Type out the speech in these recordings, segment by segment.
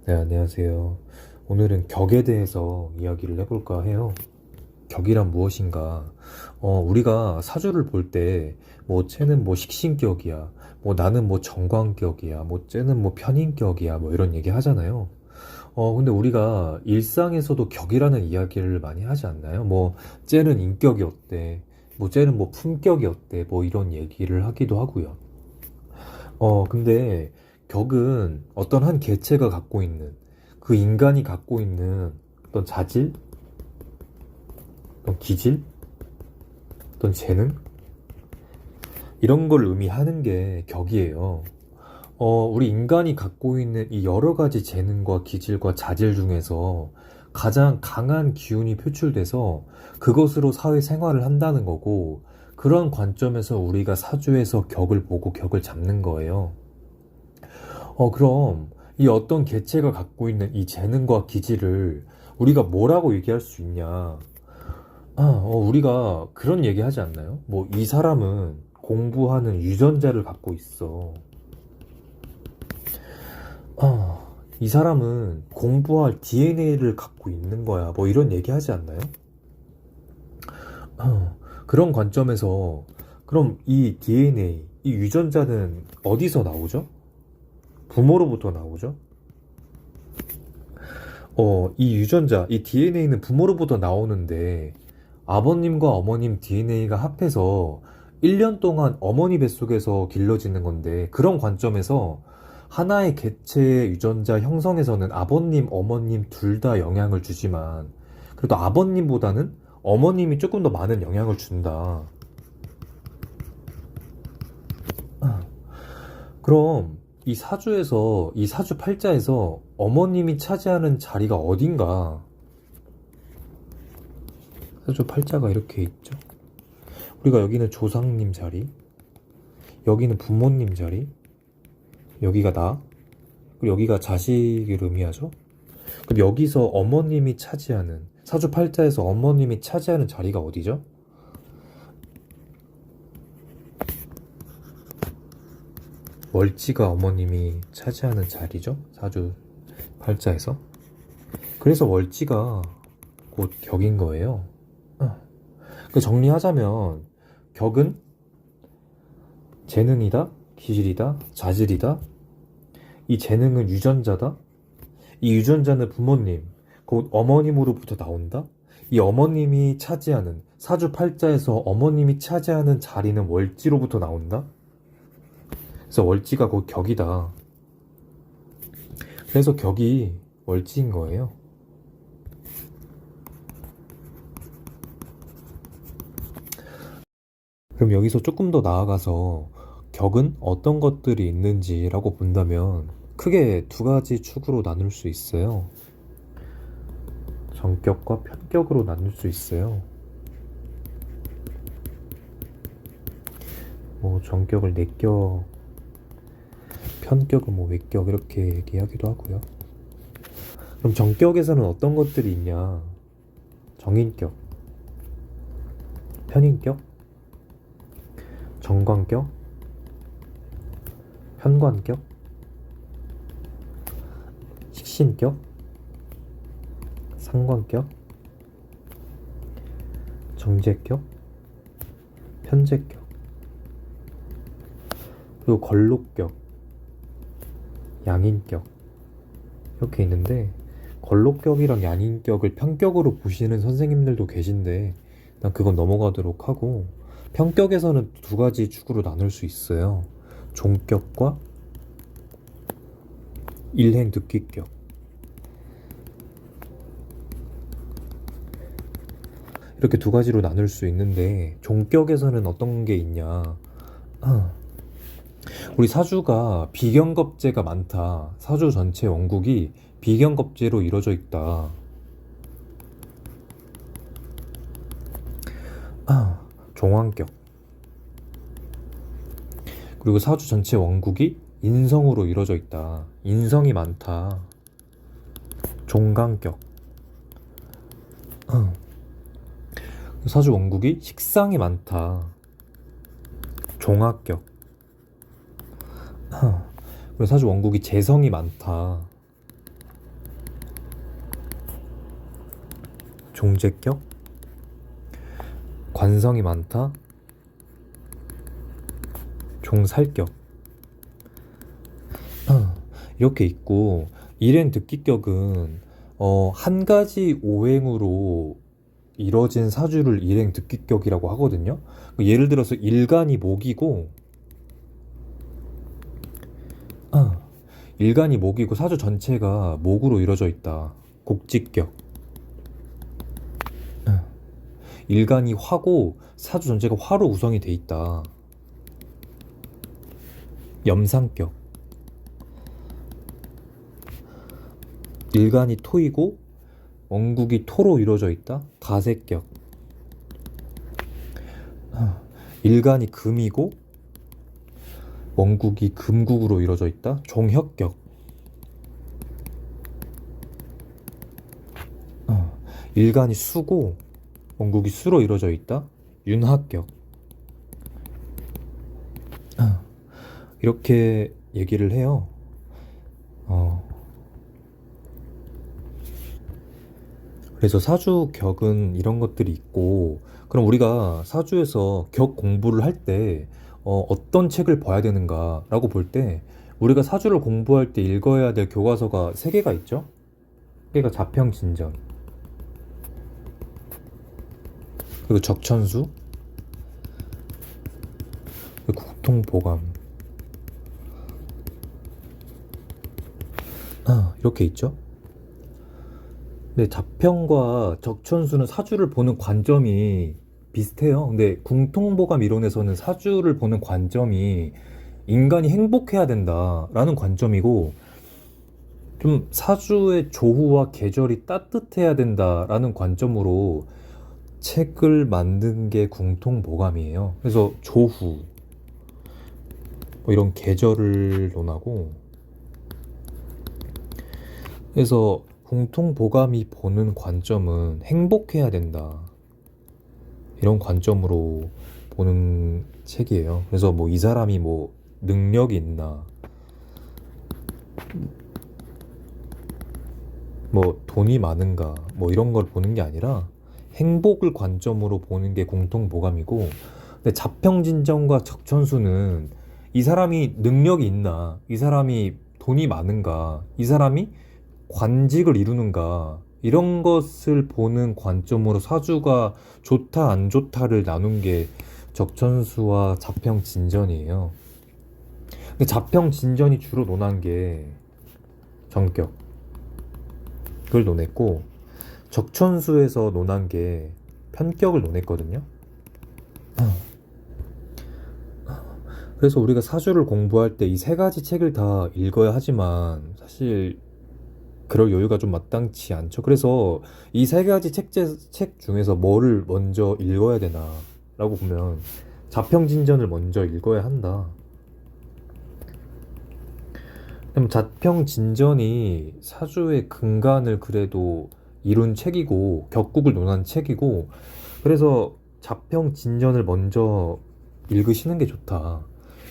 네, 안녕하세요. 오늘은 격에 대해서 이야기를 해볼까 해요. 격이란 무엇인가? 우리가 사주를 볼 때, 쟤는 식신격이야. 나는 정관격이야. 쟤는 편인격이야. 이런 얘기 하잖아요. 근데 우리가 일상에서도 격이라는 이야기를 많이 하지 않나요? 쟤는 인격이 어때? 쟤는 품격이 어때? 이런 얘기를 하기도 하고요. 근데 격은 어떤 한 개체가 갖고 있는 그 인간이 갖고 있는 어떤 자질, 어떤 기질, 어떤 재능 이런 걸 의미하는 게 격이에요. 우리 인간이 갖고 있는 이 여러 가지 재능과 기질과 자질 중에서 가장 강한 기운이 표출돼서 그것으로 사회생활을 한다는 거고, 그런 관점에서 우리가 사주에서 격을 보고 격을 잡는 거예요. 그럼 이 어떤 개체가 갖고 있는 이 재능과 기질을 우리가 뭐라고 얘기할 수 있냐? 우리가 그런 얘기 하지 않나요? 이 사람은 공부하는 유전자를 갖고 있어. 이 사람은 공부할 DNA를 갖고 있는 거야. 이런 얘기 하지 않나요? 그런 관점에서 그럼 이 DNA, 이 유전자는 어디서 나오죠? 부모로부터 나오죠? 이 유전자, 이 DNA는 부모로부터 나오는데 아버님과 어머님 DNA가 합해서 1년 동안 어머니 뱃속에서 길러지는 건데, 그런 관점에서 하나의 개체의 유전자 형성에서는 아버님, 어머님 둘 다 영향을 주지만 그래도 아버님보다는 어머님이 조금 더 많은 영향을 준다. 그럼 이 사주에서, 이 사주 팔자에서 어머님이 차지하는 자리가 어딘가? 사주 팔자가 이렇게 있죠. 우리가 여기는 조상님 자리, 여기는 부모님 자리, 여기가 나, 그리고 여기가 자식을 의미하죠. 그럼 여기서 어머님이 차지하는, 사주 팔자에서 어머님이 차지하는 자리가 어디죠? 월지가 어머님이 차지하는 자리죠. 사주 팔자에서. 그래서 월지가 곧 격인 거예요. 정리하자면 격은 재능이다, 기질이다, 자질이다. 이 재능은 유전자다. 이 유전자는 부모님, 곧 어머님으로부터 나온다. 이 어머님이 차지하는, 사주 팔자에서 어머님이 차지하는 자리는 월지로부터 나온다. 그래서 월지가 곧 격이다. 그래서 격이 월지인 거예요. 그럼 여기서 조금 더 나아가서 격은 어떤 것들이 있는지라고 본다면 크게 두 가지 축으로 나눌 수 있어요. 정격과 편격으로 나눌 수 있어요. 정격을 내격, 편격은 외격 이렇게 얘기하기도 하고요. 그럼 정격에서는 어떤 것들이 있냐? 정인격, 편인격, 정관격, 현관격, 식신격, 상관격, 정제격, 편제격, 그리고 걸록격, 양인격 이렇게 있는데, 걸록격이랑 양인격을 편격으로 보시는 선생님들도 계신데 난 그건 넘어가도록 하고, 편격에서는 두 가지 축으로 나눌 수 있어요. 종격과 일행득기격. 이렇게 두 가지로 나눌 수 있는데, 종격에서는 어떤 게 있냐? 우리 사주가 비경겁제가 많다. 사주 전체 원국이 비경겁제로 이루어져 있다. 종황격. 그리고 사주 전체 원국이 인성으로 이루어져 있다. 인성이 많다. 종강격. 사주 원국이 식상이 많다. 종합격. 그리고 사주 원국이 재성이 많다. 종재격, 관성이 많다, 종살격. 이렇게 있고, 일행득기격은 한 가지 오행으로 이뤄진 사주를 일행득기격이라고 하거든요. 예를 들어서 일간이 목이고, 일간이 목이고 사주 전체가 목으로 이루어져 있다. 곡직격. 일간이 화고 사주 전체가 화로 구성이 돼 있다. 염상격. 일간이 토이고 원국이 토로 이루어져 있다. 가세격. 일간이 금이고 원국이 금국으로 이루어져 있다. 종혁격. 일간이 수고 원국이 수로 이루어져 있다. 윤학격. 이렇게 얘기를 해요. 그래서 사주격은 이런 것들이 있고, 그럼 우리가 사주에서 격 공부를 할 때 어떤 책을 봐야 되는가라고 볼 때, 우리가 사주를 공부할 때 읽어야 될 교과서가 세 개가 있죠. 세 개가 자평진전, 그리고 적천수, 그리고 국통보감. 이렇게 있죠. 근데 자평과 적천수는 사주를 보는 관점이 비슷해요. 근데 궁통보감 이론에서는 사주를 보는 관점이 인간이 행복해야 된다라는 관점이고, 좀 사주의 조후와 계절이 따뜻해야 된다라는 관점으로 책을 만든 게 궁통보감이에요. 그래서 조후, 뭐 이런 계절을 논하고, 그래서 궁통보감이 보는 관점은 행복해야 된다, 이런 관점으로 보는 책이에요. 그래서 뭐 이 사람이 뭐 능력이 있나, 뭐 돈이 많은가, 뭐 이런 걸 보는 게 아니라 행복을 관점으로 보는 게 궁통보감이고, 근데 자평진전과 적천수는 이 사람이 능력이 있나, 이 사람이 돈이 많은가, 이 사람이 관직을 이루는가, 이런 것을 보는 관점으로 사주가 좋다 안 좋다를 나눈 게 적천수와 자평진전이에요. 근데 자평진전이 주로 논한 게 정격, 그걸 논했고, 적천수에서 논한 게 편격을 논했거든요. 그래서 우리가 사주를 공부할 때 이 세 가지 책을 다 읽어야 하지만 사실 그럴 여유가 좀 마땅치 않죠. 그래서 이 세 가지 책 중에서 뭐를 먼저 읽어야 되나 라고 보면 자평진전을 먼저 읽어야 한다. 그럼 자평진전이 사주의 근간을 그래도 이룬 책이고 격국을 논한 책이고, 그래서 자평진전을 먼저 읽으시는 게 좋다.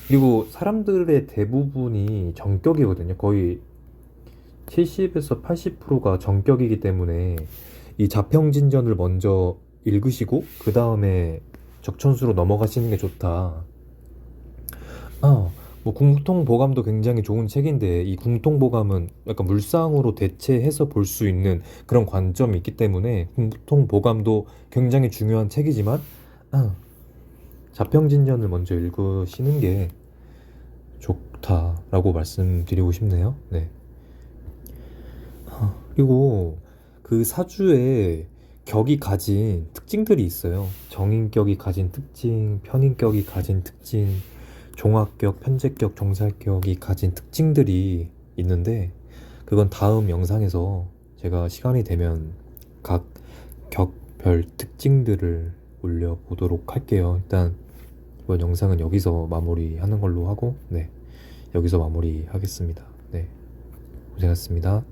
그리고 사람들의 대부분이 정격이거든요. 거의 70에서 80%가 정격이기 때문에 이 자평진전을 먼저 읽으시고 그 다음에 적천수로 넘어가시는 게 좋다. 뭐 궁통보감도 굉장히 좋은 책인데, 이 궁통보감은 약간 물상으로 대체해서 볼 수 있는 그런 관점이 있기 때문에 궁통보감도 굉장히 중요한 책이지만, 자평진전을 먼저 읽으시는 게 좋다라고 말씀드리고 싶네요. 네. 그리고 그 사주에 격이 가진 특징들이 있어요. 정인격이 가진 특징, 편인격이 가진 특징, 종합격, 편제격, 종살격이 가진 특징들이 있는데, 그건 다음 영상에서 제가 시간이 되면 각 격별 특징들을 올려보도록 할게요. 일단 이번 영상은 여기서 마무리하는 걸로 하고, 네, 여기서 마무리하겠습니다. 네, 고생하셨습니다.